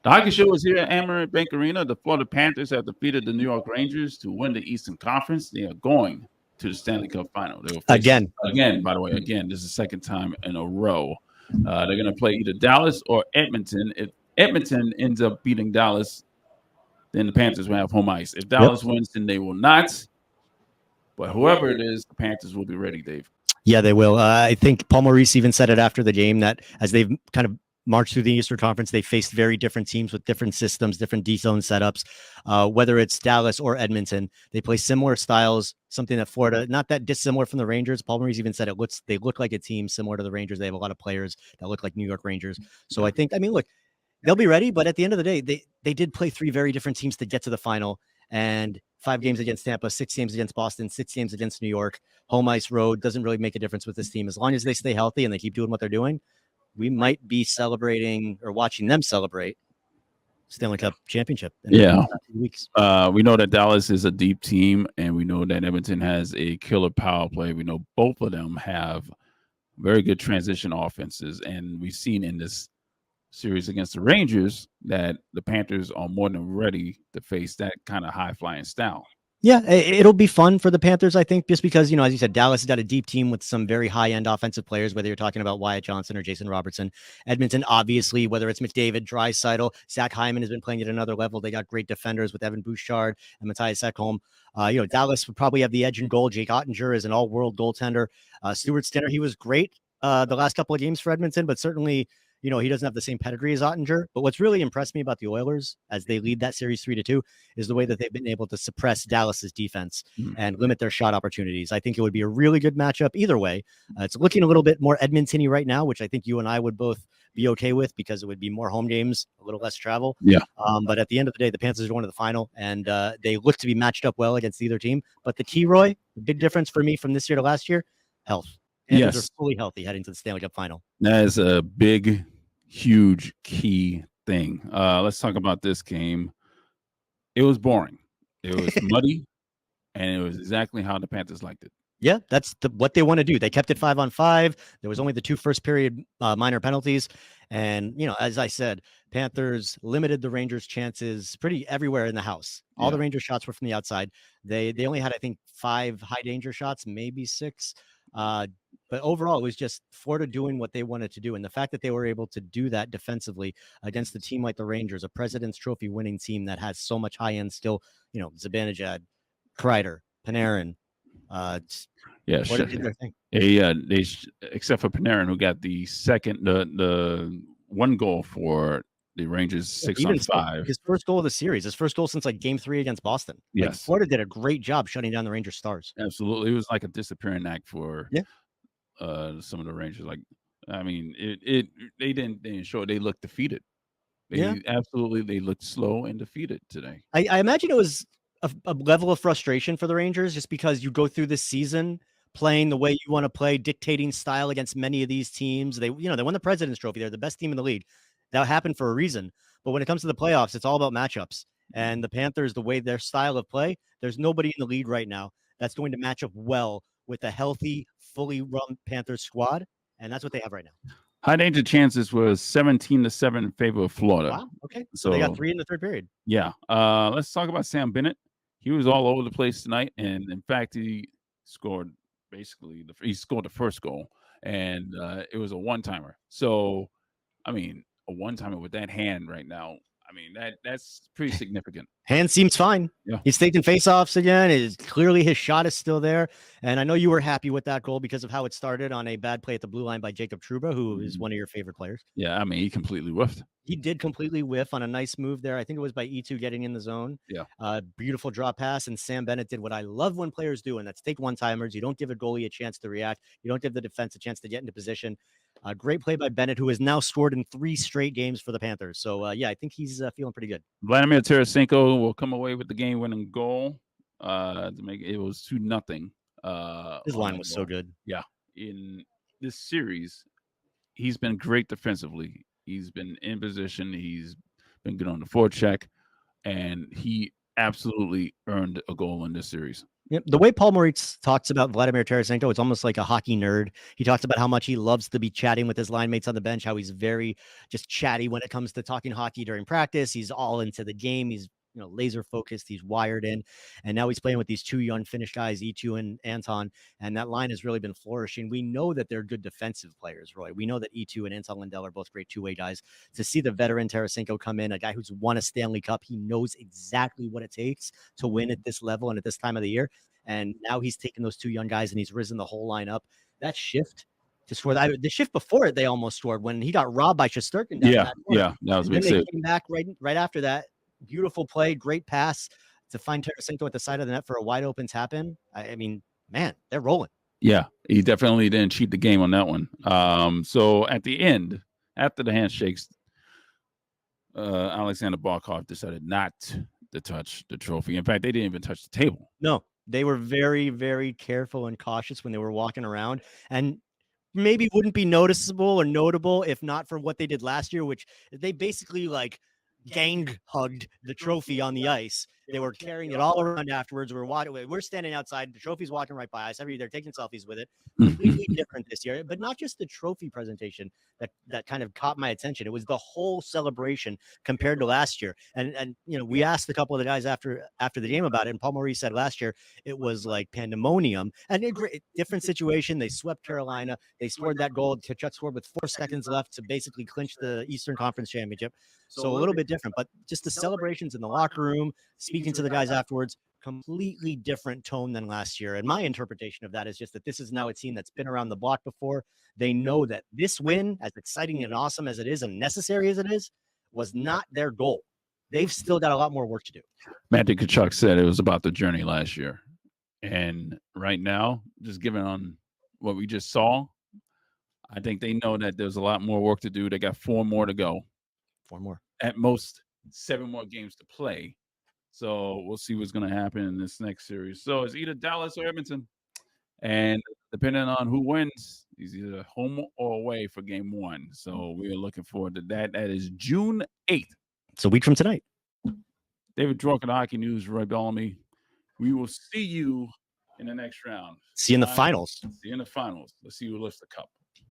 The hockey show is here at Amarin Bank Arena. The Florida Panthers have defeated the New York Rangers to win the Eastern Conference. They are going to the Stanley Cup Final. They will face again. By the way, again, this is the second time in a row. They're going to play either Dallas or Edmonton. If Edmonton ends up beating Dallas, then the Panthers will have home ice. If Dallas wins, then they will not. But whoever it is, the Panthers will be ready, Dave. Yeah, they will. I think Paul Maurice even said it after the game that as they've kind of marched through the Eastern Conference, they faced very different teams with different systems, different D-zone setups. Whether it's Dallas or Edmonton, they play similar styles, something that Florida, not that dissimilar from the Rangers. Paul Maurice even said they look like a team similar to the Rangers. They have a lot of players that look like New York Rangers. So I think, look, they'll be ready, but at the end of the day, they did play three very different teams to get to the final, and 5 games against Tampa, 6 games against Boston, 6 games against New York. Home ice road doesn't really make a difference with this team. As long as they stay healthy and they keep doing what they're doing, we might be celebrating or watching them celebrate Stanley Cup championship in 2 weeks. We know that Dallas is a deep team, and we know that Edmonton has a killer power play. We know both of them have very good transition offenses, and we've seen in this series against the Rangers that the Panthers are more than ready to face that kind of high-flying style. Yeah, it'll be fun for the Panthers, I think, just because, as you said, Dallas has got a deep team with some very high-end offensive players, whether you're talking about Wyatt Johnson or Jason Robertson. Edmonton, obviously, whether it's McDavid, Draisaitl, Zach Hyman has been playing at another level. They got great defenders with Evan Bouchard and Matthias Ekholm. Dallas would probably have the edge in goal. Jake Ottinger is an all-world goaltender. Stuart Skinner, he was great the last couple of games for Edmonton, but certainly he doesn't have the same pedigree as Ottinger. But what's really impressed me about the Oilers as they lead that series 3-2 is the way that they've been able to suppress Dallas's defense and limit their shot opportunities. I think it would be a really good matchup either way. It's looking a little bit more Edmonton-y right now, which I think you and I would both be okay with because it would be more home games, a little less travel. Yeah. But at the end of the day, the Panthers are going to the final, and they look to be matched up well against either team. But the key, Roy, the big difference for me from this year to last year, health. Panthers are fully healthy heading to the Stanley Cup final. That is a big, huge key thing. Let's talk about this game. It was boring. It was muddy, and it was exactly how the Panthers liked it. Yeah, that's what they want to do. They kept it 5-on-5. There was only the 2 first period minor penalties. And, as I said, Panthers limited the Rangers' chances pretty everywhere in the house. All the Rangers shots were from the outside. They only had, I think, 5 high danger shots, maybe 6. But overall, it was just Florida doing what they wanted to do. And the fact that they were able to do that defensively against a team like the Rangers, a President's Trophy winning team that has so much high end still, Zibanejad, Kreider, Panarin. Florida did their thing. They except for Panarin, who got the one goal for the Rangers 6-on-5. His first goal of the series, his first goal since game 3 against Boston. Yes. Florida did a great job shutting down the Rangers stars. Absolutely. It was like a disappearing act for some of the Rangers. They didn't show it. They looked defeated. They looked slow and defeated today. I imagine it was a level of frustration for the Rangers just because you go through this season playing the way you want to play, dictating style against many of these teams. They won the President's Trophy. They're the best team in the league. That happened for a reason. But when it comes to the playoffs, it's all about matchups. And the Panthers, the way their style of play, there's nobody in the league right now that's going to match up well with a healthy, fully run Panthers squad. And that's what they have right now. High danger chances was 17-7 in favor of Florida. Wow. Okay. So they got 3 in the third period. Yeah. Let's talk about Sam Bennett. He was all over the place tonight. And in fact, he scored the first goal. And it was a one-timer. So, a one-timer with that hand right now, that's pretty significant. Hand seems fine. Yeah. He's taking face-offs again. Clearly his shot is still there. And I know you were happy with that goal because of how it started on a bad play at the blue line by Jacob Trouba, who is one of your favorite players. Yeah, he completely whiffed. He did completely whiff on a nice move there. I think it was by E2 getting in the zone. Yeah. Beautiful drop pass. And Sam Bennett did what I love when players do, and that's take one-timers. You don't give a goalie a chance to react. You don't give the defense a chance to get into position. Great play by Bennett, who has now scored in 3 straight games for the Panthers. So, I think he's feeling pretty good. Vladimir Tarasenko will come away with the game-winning goal to make it was 2-0. His line was so good. Yeah. In this series, he's been great defensively. He's been in position. He's been good on the forecheck, and he absolutely earned a goal in this series. Yep. The way Paul Maurice talks about Vladimir Tarasenko, it's almost like a hockey nerd. He talks about how much he loves to be chatting with his line mates on the bench, how he's very just chatty when it comes to talking hockey during practice. He's all into the game. He's laser focused. He's wired in. And now he's playing with these two young Finnish guys, E2 and Anton. And that line has really been flourishing. We know that they're good defensive players, Roy. We know that E2 and Anton Lindell are both great two-way guys. To see the veteran Tarasenko come in, a guy who's won a Stanley Cup, he knows exactly what it takes to win at this level and at this time of the year. And now he's taken those two young guys and he's risen the whole line up. That shift to score, the shift before it, they almost scored when he got robbed by Shesterkin. That was a big save. They came back right after that. Beautiful play, great pass to find Tarasenko at the side of the net for a wide open tap in. I mean, man, they're rolling. Yeah, he definitely didn't cheat the game on that one. So at the end, after the handshakes, Alexander Barkov decided not to touch the trophy. In fact, they didn't even touch the table. No, they were very, very careful and cautious when they were walking around, and maybe wouldn't be noticeable or notable if not for what they did last year, which they basically gang hugged the trophy on the ice. They were carrying it all around afterwards. We're standing outside. The trophy's walking right by us. They're taking selfies with it. Completely different this year, but not just the trophy presentation that kind of caught my attention. It was the whole celebration compared to last year. And we asked a couple of the guys after the game about it, and Paul Maurice said last year it was like pandemonium. And different situation. They swept Carolina. They scored that goal. Tkachuk scored with 4 seconds left to basically clinch the Eastern Conference Championship. So a little bit different, but just the celebrations in the locker room, speaking to the guys afterwards, completely different tone than last year. And my interpretation of that is just that this is now a team that's been around the block before. They know that this win, as exciting and awesome as it is and necessary as it is, was not their goal. They've still got a lot more work to do. Matthew Tkachuk said it was about the journey last year. And right now, just given on what we just saw, I think they know that there's a lot more work to do. They got 4 more to go. 4 more. At most, 7 more games to play. So we'll see what's going to happen in this next series. So it's either Dallas or Edmonton. And depending on who wins, he's either home or away for game 1. So we are looking forward to that. That is June 8th. It's a week from tonight. David Dwork of the Hockey News, Roy Bellamy. We will see you in the next round. See you in the finals. See you in the finals. Let's see who lifts the cup.